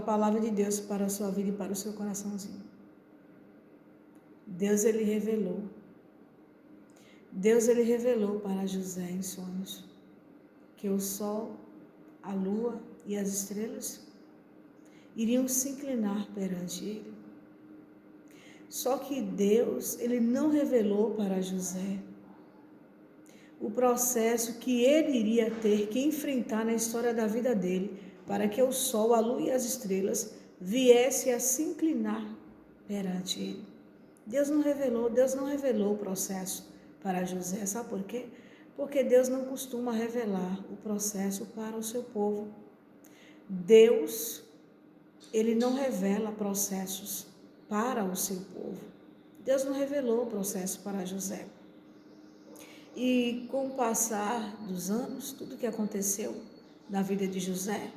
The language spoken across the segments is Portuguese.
palavra de Deus para a sua vida e para o seu coraçãozinho. Deus, ele revelou para José em sonhos que o sol, a lua e as estrelas iriam se inclinar perante ele. Só que Deus, ele não revelou para José o processo que ele iria ter que enfrentar na história da vida dele, para que o sol, a lua e as estrelas viessem a se inclinar perante ele. Deus não revelou o processo para José. Sabe por quê? Porque Deus não costuma revelar o processo para o seu povo. Deus, ele não revela processos para o seu povo. Deus não revelou o processo para José. E com o passar dos anos, tudo que aconteceu na vida de José,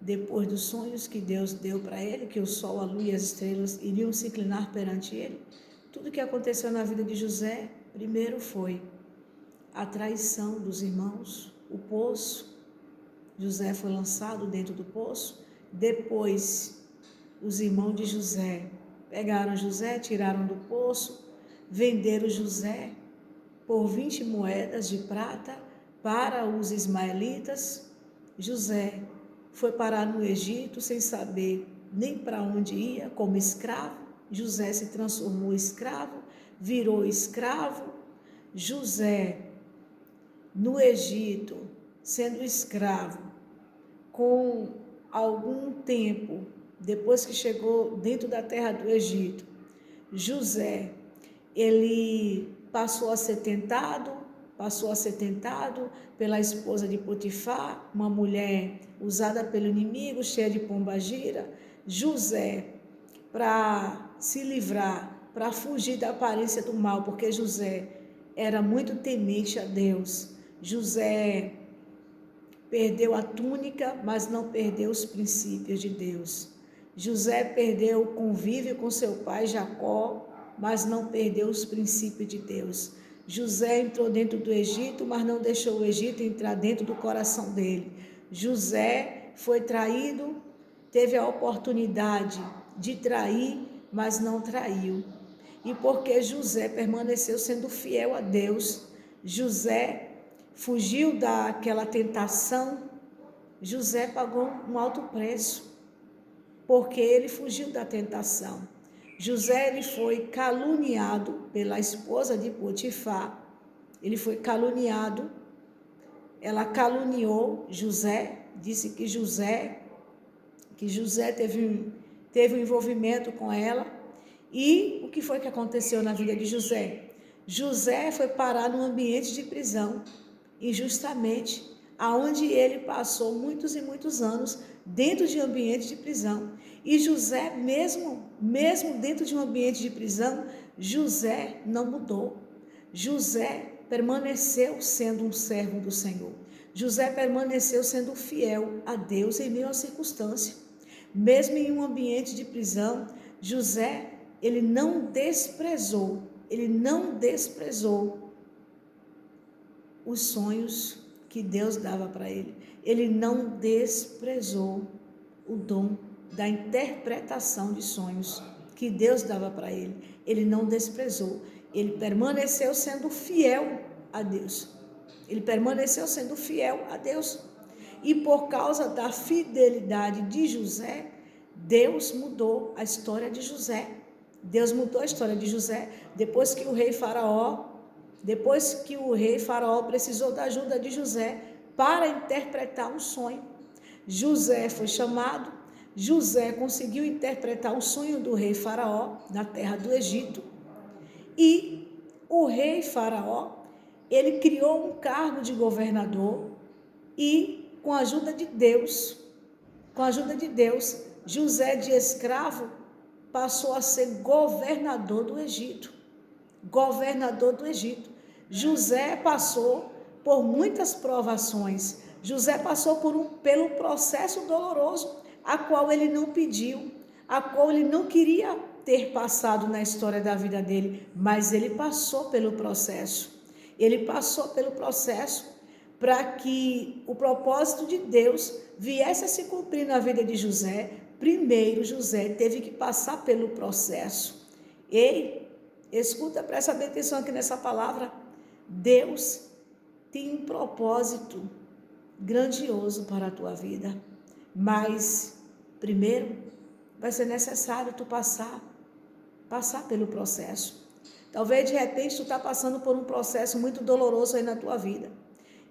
depois dos sonhos que Deus deu para ele, que o sol, a lua e as estrelas iriam se inclinar perante ele, tudo que aconteceu na vida de José, primeiro foi a traição dos irmãos, o poço. José foi lançado dentro do poço. Depois, os irmãos de José pegaram José, tiraram do poço, venderam José por 20 moedas de prata para os ismaelitas. José foi parar no Egito sem saber nem para onde ia, como escravo. José se transformou em escravo, virou escravo. José, no Egito, sendo escravo, com algum tempo, depois que chegou dentro da terra do Egito, José, ele passou a ser tentado pela esposa de Potifar, uma mulher usada pelo inimigo, cheia de pombagira. José, para se livrar, para fugir da aparência do mal, porque José era muito temente a Deus. José perdeu a túnica, mas não perdeu os princípios de Deus. José perdeu o convívio com seu pai Jacó, mas não perdeu os princípios de Deus. José entrou dentro do Egito, mas não deixou o Egito entrar dentro do coração dele. José foi traído, teve a oportunidade de trair, mas não traiu. E porque José permaneceu sendo fiel a Deus, José fugiu daquela tentação. José pagou um alto preço, porque ele fugiu da tentação. José, ele foi caluniado pela esposa de Potifar. Ele foi caluniado. Ela caluniou José, disse que José teve um envolvimento com ela. E o que foi que aconteceu na vida de José? José foi parar num ambiente de prisão, injustamente, aonde ele passou muitos e muitos anos dentro de um ambiente de prisão. E José, mesmo dentro de um ambiente de prisão, José não mudou. José permaneceu sendo um servo do Senhor. José permaneceu sendo fiel a Deus em meio à circunstância. Mesmo em um ambiente de prisão, José, ele não desprezou os sonhos que Deus dava para ele. Ele não desprezou o dom da interpretação de sonhos que Deus dava para ele. Ele não desprezou. Ele permaneceu sendo fiel a Deus. E por causa da fidelidade de José, Deus mudou a história de José. Depois que o rei Faraó precisou da ajuda de José para interpretar um sonho. José foi chamado. José conseguiu interpretar o sonho do rei Faraó na terra do Egito. E o rei Faraó, ele criou um cargo de governador e com a ajuda de Deus, José, de escravo, passou a ser governador do Egito. José passou por muitas provações. José passou pelo processo doloroso, a qual ele não pediu, a qual ele não queria ter passado na história da vida dele, mas ele passou pelo processo. para que o propósito de Deus viesse a se cumprir na vida de José, primeiro José teve que passar pelo processo. Ei, escuta, presta bem atenção aqui nessa palavra. Deus tem um propósito grandioso para a tua vida, mas primeiro vai ser necessário tu passar pelo processo. Talvez de repente tu está passando por um processo muito doloroso aí na tua vida,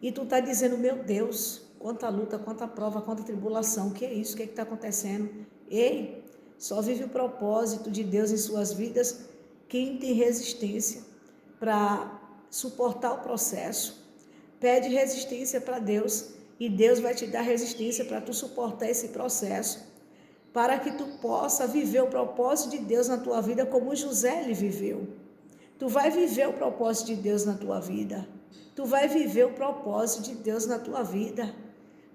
e tu está dizendo, meu Deus, quanta luta, quanta prova, quanta tribulação, o que é isso, o que está acontecendo? Ei, só vive o propósito de Deus em suas vidas quem tem resistência para suportar o processo. Pede resistência para Deus, e Deus vai te dar resistência para tu suportar esse processo, para que tu possa viver o propósito de Deus na tua vida como José ele viveu. Tu vai viver o propósito de Deus na tua vida. Tu vai viver o propósito de Deus na tua vida,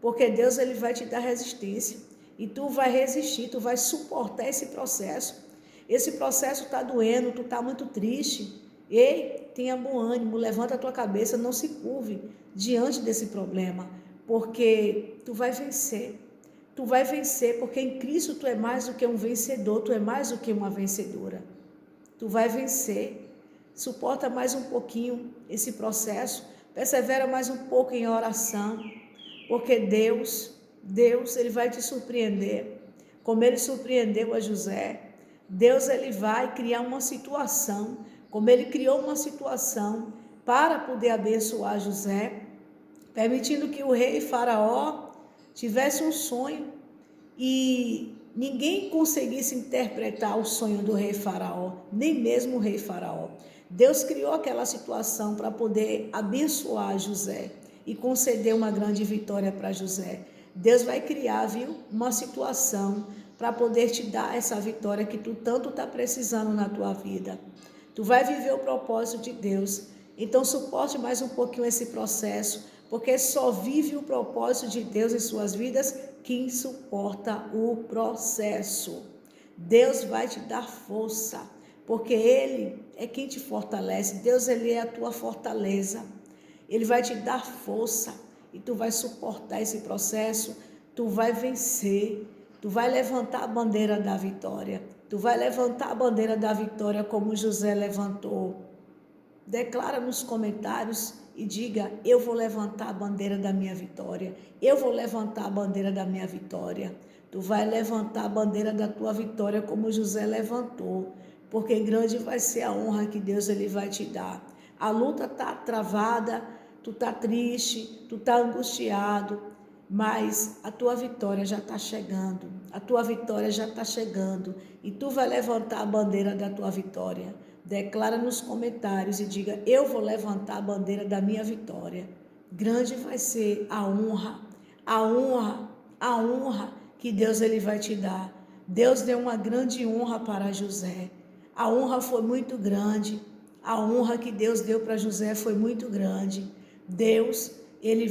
porque Deus ele vai te dar resistência, e tu vai resistir, tu vai suportar esse processo. Esse processo está doendo, tu está muito triste. Ei, tenha bom ânimo, levanta a tua cabeça, não se curve diante desse problema, porque tu vai vencer. Tu vai vencer, porque em Cristo tu é mais do que um vencedor, tu é mais do que uma vencedora. Tu vai vencer. Suporta mais um pouquinho esse processo, persevera mais um pouco em oração, porque Deus, ele vai te surpreender, como ele surpreendeu a José. Deus, ele vai criar uma situação, como ele criou uma situação para poder abençoar José, permitindo que o rei Faraó tivesse um sonho e ninguém conseguisse interpretar o sonho do rei Faraó, nem mesmo o rei Faraó. Deus criou aquela situação para poder abençoar José e conceder uma grande vitória para José. Deus vai criar, uma situação para poder te dar essa vitória que tu tanto está precisando na tua vida. Tu vai viver o propósito de Deus. Então suporte mais um pouquinho esse processo, porque só vive o propósito de Deus em suas vidas quem suporta o processo. Deus vai te dar força, porque Ele é quem te fortalece. Deus, Ele é a tua fortaleza. Ele vai te dar força e tu vai suportar esse processo, tu vai vencer, tu vai levantar a bandeira da vitória. Tu vai levantar a bandeira da vitória como José levantou. Declara nos comentários e diga, eu vou levantar a bandeira da minha vitória. Eu vou levantar a bandeira da minha vitória. Tu vai levantar a bandeira da tua vitória como José levantou, porque grande vai ser a honra que Deus ele vai te dar. A luta está travada, tu está triste, tu está angustiado, mas a tua vitória já está chegando. A tua vitória já está chegando e tu vai levantar a bandeira da tua vitória. Declara nos comentários e diga, eu vou levantar a bandeira da minha vitória. Grande vai ser a honra que Deus ele vai te dar. Deus deu uma grande honra para José. A honra foi muito grande. A honra que Deus deu para José foi muito grande. Deus, ele